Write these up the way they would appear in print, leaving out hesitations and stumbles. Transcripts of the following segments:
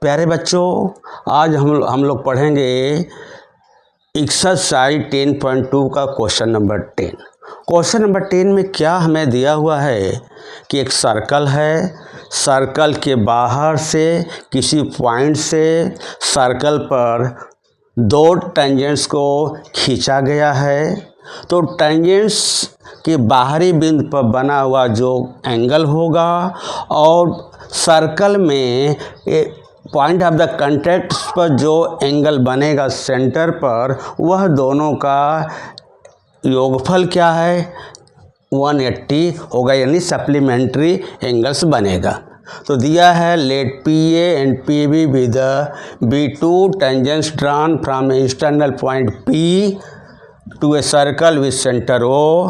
प्यारे बच्चों, आज हम लोग पढ़ेंगे एक्सरसाइज 10.2 का क्वेश्चन नंबर 10। क्वेश्चन नंबर 10 में क्या हमें दिया हुआ है कि एक सर्कल है, सर्कल के बाहर से किसी पॉइंट से सर्कल पर दो टेंजेंट्स को खींचा गया है। तो टेंजेंट्स के बाहरी बिंदु पर बना हुआ जो एंगल होगा और सर्कल में पॉइंट ऑफ द कॉन्टैक्ट पर जो एंगल बनेगा सेंटर पर, वह दोनों का योगफल क्या है 180 होगा, यानी सप्लीमेंट्री एंगल्स बनेगा। तो दिया है let P A and P B with the be two tangents drawn from external point P to a circle with centre O.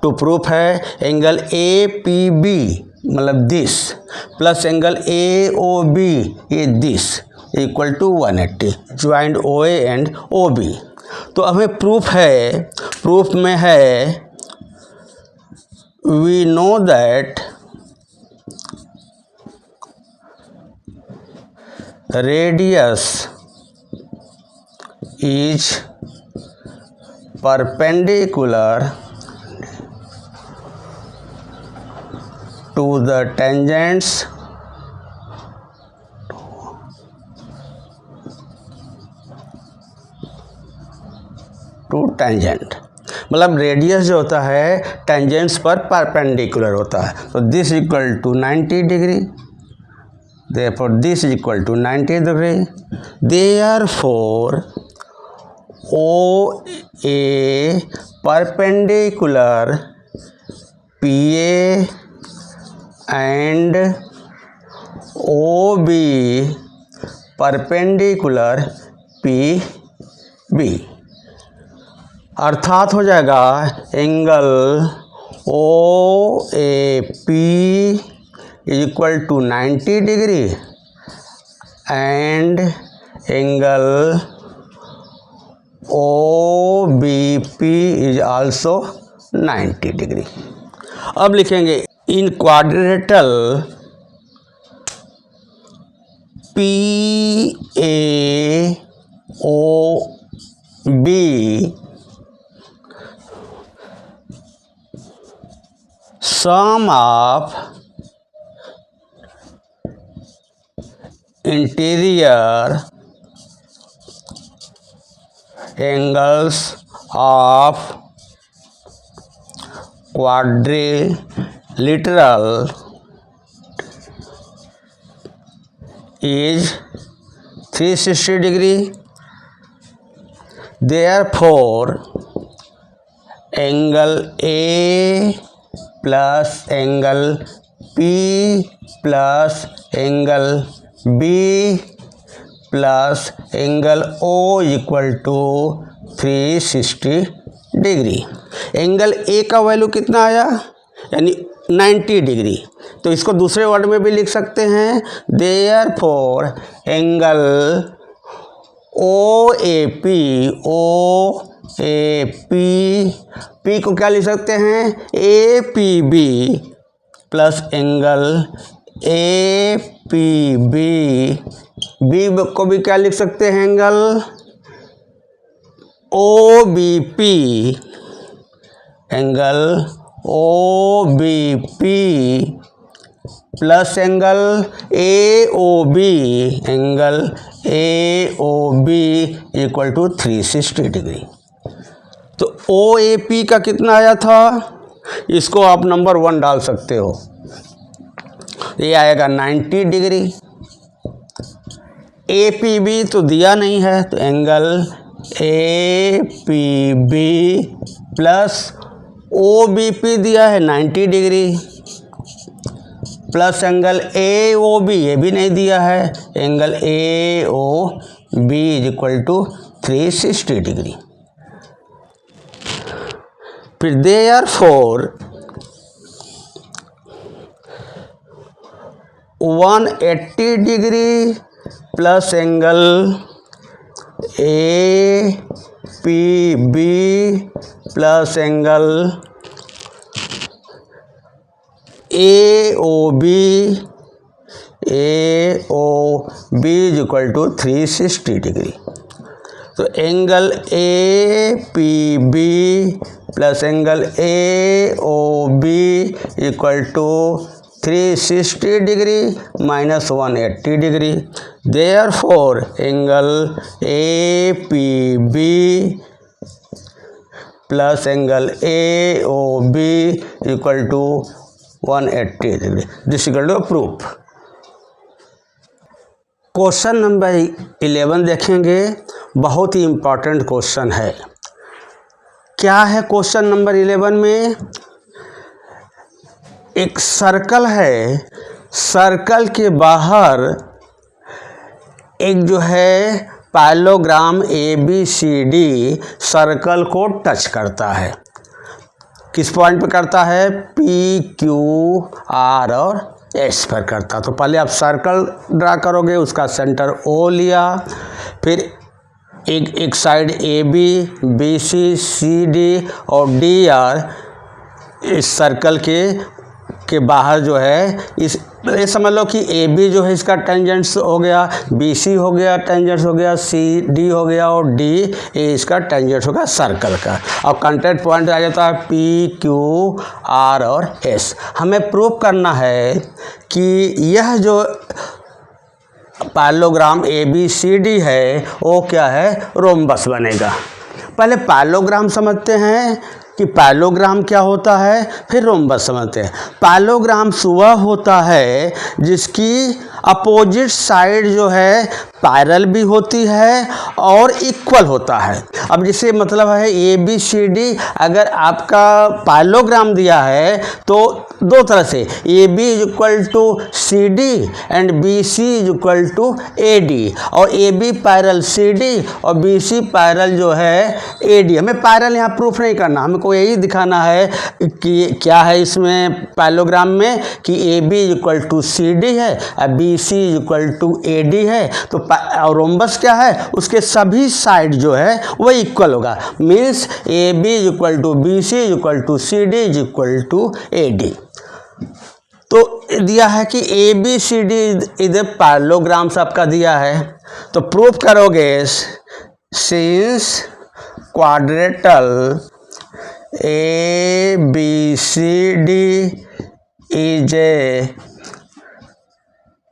To proof है एंगल ए पी बी मतलब this plus angle A O B ये this equal to 180 join O A and O B. तो हमें proof है, proof में है we know that radius is perpendicular to the tangents to tangent, मतलब radius जो होता है टेंजेंट्स पर परपेंडिकुलर होता है। तो this equal to 90 degree, therefore this is equal to 90 degree, therefore OA perpendicular PA and OB perpendicular PB, अर्थात हो जाएगा angle OAP is equal to 90 degree and angle OBP is also 90 degree. अब लिखेंगे in quadrilateral PAOB sum of interior angles of quadrilateral is 360 degree. Therefore angle A plus angle P plus angle B plus angle O equal to 360 degree. Angle A का value कितना आया, यानी 90 degree. तो इसको दूसरे word में भी लिख सकते हैं, देयरफॉर एंगल OAP P को क्या लिख सकते हैं APB plus angle APB, B को भी क्या लिख सकते हैं angle OBP, angle OBP plus angle AOB, angle AOB equal to 360 degree. तो OAP का कितना आया था, इसको आप नंबर 1 डाल सकते हो, ये आएगा 90 डिग्री। APB तो दिया नहीं है, तो एंगल APB प्लस OBP दिया है 90 डिग्री प्लस एंगल AOB ये भी नहीं दिया है, angle AOB is equal to 360 degree. फिर therefore 180 degree plus angle APB plus angle AOB B is equal to 360 degree. तो angle A P B plus angle A O B equal to 360 degree minus 180 degree. Therefore angle A P B plus angle A O B equal to 180 degree. This equal to proof. Question number 11 देखेंगे, बहुत ही important question है। क्या है question number 11 में? एक circle है, circle के बाहर एक जो है पैरेललोग्राम ABCD सर्कल को टच करता है। किस पॉइंट पे करता है? PQ R और S पर करता। तो पहले आप सर्कल ड्रा करोगे, उसका सेंटर O लिया, फिर एक साइड AB, BC, CD और DR इस सर्कल के बाहर जो है, इस ये समझ लो कि AB जो है इसका टेंजेंट्स हो गया, BC हो गया टेंजेंट्स हो गया, CD हो गया और D इसका टेंजेंट्स हो गया सर्कल का। और कांटेक्ट पॉइंट आ जाता है PQ R और S। हमें प्रूव करना है कि यह जो पैरेललोग्राम ABCD है वो क्या है? रोम्बस बनेगा। पहले पैरेललोग्राम समझते हैं कि पैरेललोग्राम क्या होता है, फिर रोम्बस समझते हैं। पैरेललोग्राम वह होता है जिसकी अपोजिट साइड जो है पैरेलल भी होती है और इक्वल होता है। अब जिसे मतलब है ABCD, अगर आपका पैरेललोग्राम दिया है तो दो तरह से AB is equal to CD and BC is equal to AD, और AB पैरेलल CD और BC पैरेलल जो है AD। हमें पैरेलल यहाँ प्रूफ नहीं करना, हमको यही दिखाना है कि क्या है इसमें पैरेललोग्राम में कि AB is equal to CD है और BC is equal to AD है। तो और रोम्बस क्या है? उसके सभी साइड जो है वो इक्वल होगा। Means AB is equal to BC is equal to CD is equal to AD। तो दिया है कि ABCD इधर पैरेललोग्राम आपका दिया है, तो प्रूफ करोगे since quadrilateral ABCD is a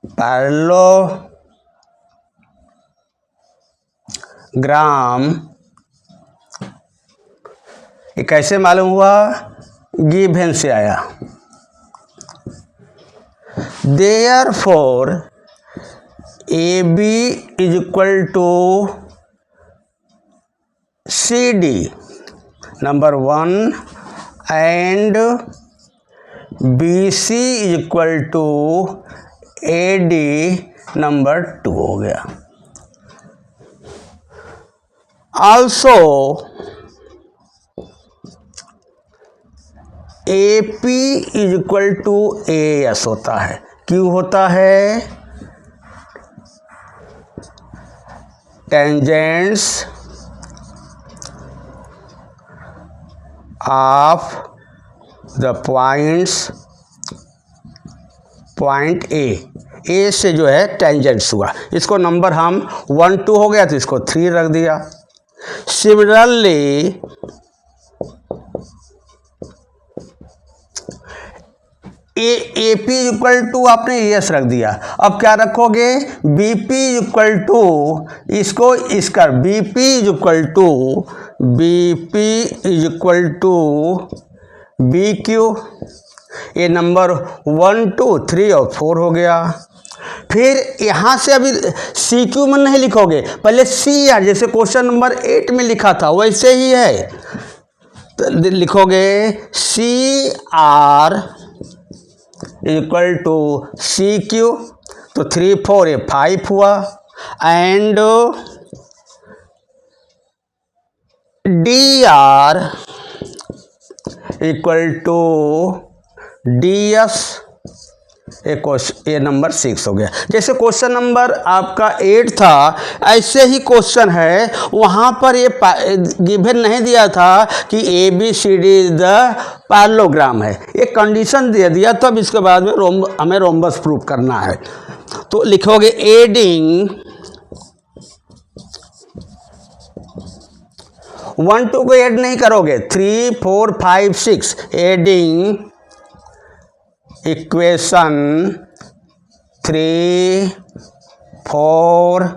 parallelogram. ये कैसे मालूम हुआ? गिवन से आया। Therefore AB is equal to CD number 1 and BC is equal to AD number 2 हो गया। Also AP is equal to AS होता है। क्यों होता है? Tangents of the point A से जो है टेंजेंट्स हुआ। इसको नंबर हम 1 2 हो गया तो इसको 3 रख दिया। सिमिलरली AP इक्वल टू आपने ES रख दिया। अब क्या रखोगे? BP इक्वल टू इसको इसका BP इक्वल टू BQ। ये नंबर 1 2 3 और 4 हो गया। फिर यहाँ से अभी CQ में नहीं लिखोगे, पहले CR जैसे क्वेश्चन नंबर 8 में लिखा था वैसे ही है। तो लिखोगे CR इक्वल टू CQ, तो 3 4 ये 5 हुआ, and DR equal to DS, ये नंबर 6 हो गया। जैसे क्वेश्चन नंबर आपका 8 था ऐसे ही क्वेश्चन है, वहाँ पर ये गिवन नहीं दिया था कि ABCD द पैरेललोग्राम है, एक कंडीशन दे दिया, तब इसके बाद में हमें रोम्बस प्रूव करना है। तो लिखोगे एडिंग 1 2 को ऐड नहीं करोगे, 3 4 5 6 adding equation 3 4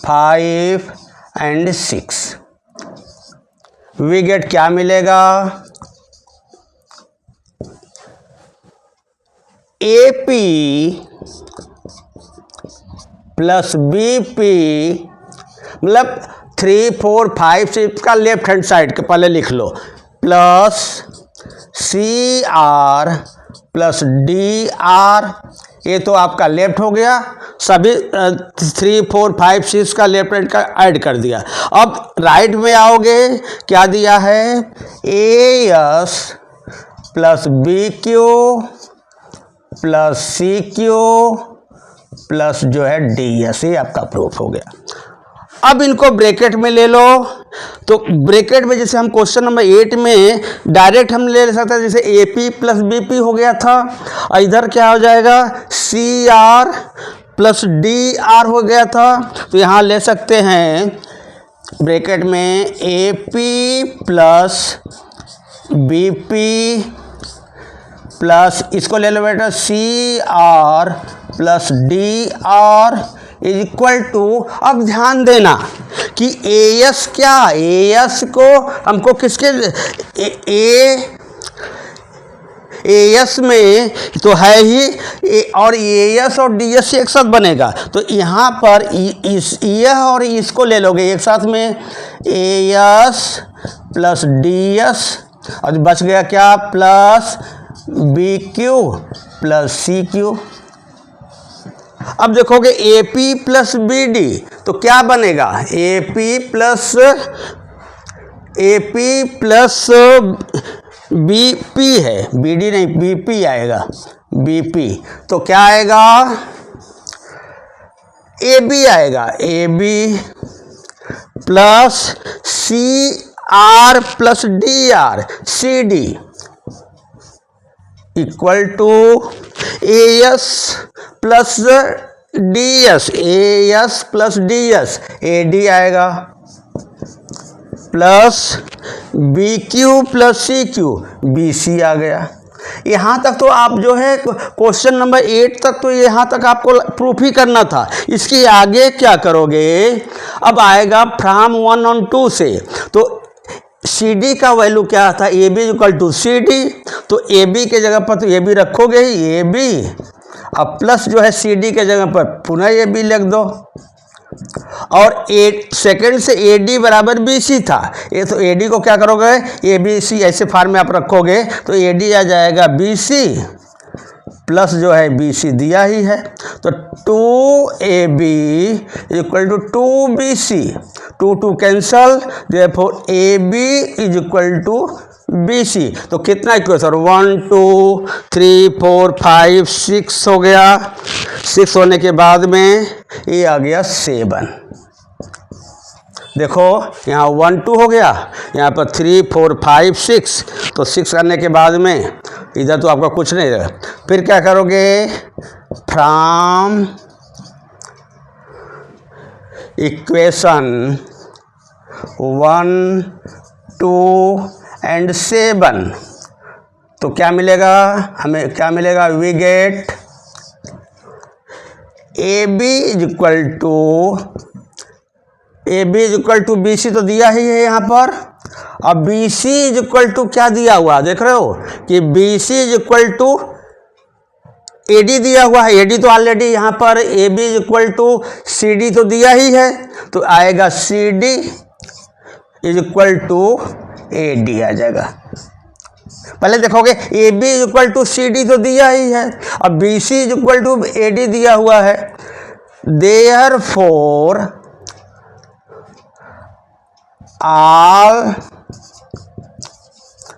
5 and 6 we get क्या मिलेगा, AP प्लस BP, मतलब 3 4 5 6 का लेफ्ट हैंड साइड के पहले लिख लो, प्लस CR प्लस DR, ये तो आपका लेफ्ट हो गया, सभी 3 4 5 6 का लेफ्ट हैंड का ऐड कर दिया। अब राइट में आओगे, क्या दिया है, AS plus BQ plus CQ plus जो है DS, ये आपका प्रूफ हो गया। अब इनको ब्रैकेट में ले लो, तो ब्रैकेट में जैसे हम क्वेश्चन नंबर 8 में डायरेक्ट हम ले सकते हैं, जैसे AP प्लस BP हो गया था, और इधर क्या हो जाएगा, CR प्लस DR हो गया था, तो यहाँ ले सकते हैं ब्रैकेट में AP प्लस BP प्लस इसको ले लो बेटा CR plus DR is equal to, अब ध्यान देना कि AS क्या, AS को हमको किसके AS में तो है ही, और AS और DS एक साथ बनेगा, तो यहाँ पर यह और इसको ले लोगे एक साथ में, AS प्लस DS, और बच गया क्या, प्लस BQ प्लस CQ। अब देखोगे AP प्लस BD, तो क्या बनेगा, AP प्लस BP है, BD नहीं BP आएगा, BP, तो क्या आएगा, AB आएगा, AB plus CR plus DR CD equal to AS plus DS, AS plus DS AD आएगा, plus BQ plus CQ BC आ गया। यहाँ तक तो आप जो है क्वेश्चन नंबर 8 तक तो यहाँ तक आपको प्रूफ ही करना था। इसके आगे क्या करोगे, अब आएगा फ्रॉम 1 और 2 से, तो CD का वैल्यू क्या था, AB इक्वल टू CD, तो AB के जगह पर तो AB रखोगे ही, AB, अब प्लस जो है CD के जगह पर पुनः AB लिख दो, और सेकंड से AD बराबर BC था, ये तो AD को क्या करोगे, ABC ऐसे फार्म में आप रखोगे, तो AD आ जाएगा BC प्लस जो है BC दिया ही है, तो 2AB equal to 2BC, 2 2 cancel, therefore AB is equal to BC, तो कितना इक्वेशन, 1 2 3 4 5 6 हो गया, 6 होने के बाद में ये आ गया 7, देखो यहाँ 1 2 हो गया, यहाँ पर 3 4 5 6, तो 6 करने के बाद में इधर तो आपका कुछ नहीं रहा, फिर क्या करोगे, फ्रॉम इक्वेशन 1 2 एंड 7, तो क्या मिलेगा, हमें क्या मिलेगा, we get AB is equal to BC, तो दिया ही है यहाँ पर, अब BC इज इक्वल टू क्या दिया हुआ, देख रहे हो कि BC is equal to AD दिया हुआ है, AD तो ऑलरेडी यहाँ पर AB is equal to CD तो दिया ही है, तो आएगा CD is equal to AD आ जाएगा। पहले देखोगे AB is equal to CD तो दिया ही है, अब BC is equal to AD दिया हुआ है, therefore all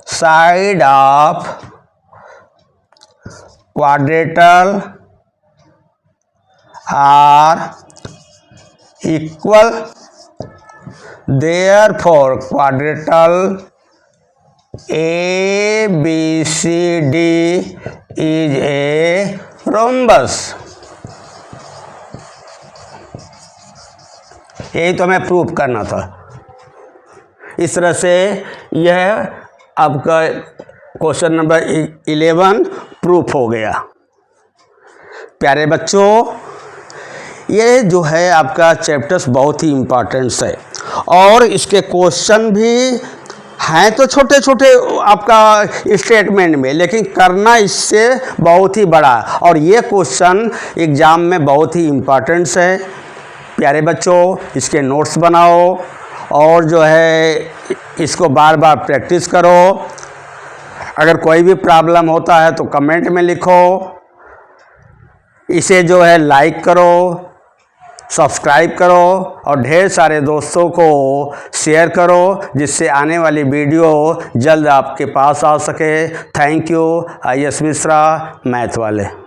side of quadrilateral are equal, therefore quadrilateral ABCD is a rhombus। यही तो हमें प्रूफ करना था। इस तरह से यह आपका क्वेश्चन नंबर 11 प्रूफ हो गया। प्यारे बच्चों, ये जो है आपका चैप्टर्स बहुत ही इम्पोर्टेंट्स है और इसके क्वेश्चन भी हैं तो छोटे छोटे आपका स्टेटमेंट में, लेकिन करना इससे बहुत ही बड़ा, और ये क्वेश्चन एग्ज़ाम में बहुत ही इम्पोर्टेंट्स है। प्यारे बच्चों, इसके नोट्स बनाओ और जो है इसको बार बार प्रैक्टिस करो। अगर कोई भी प्रॉब्लम होता है तो कमेंट में लिखो। इसे जो है लाइक करो, सब्सक्राइब करो और ढेर सारे दोस्तों को शेयर करो, जिससे आने वाली वीडियो जल्द आपके पास आ सके। Thank you. IS Mishra, math वाले।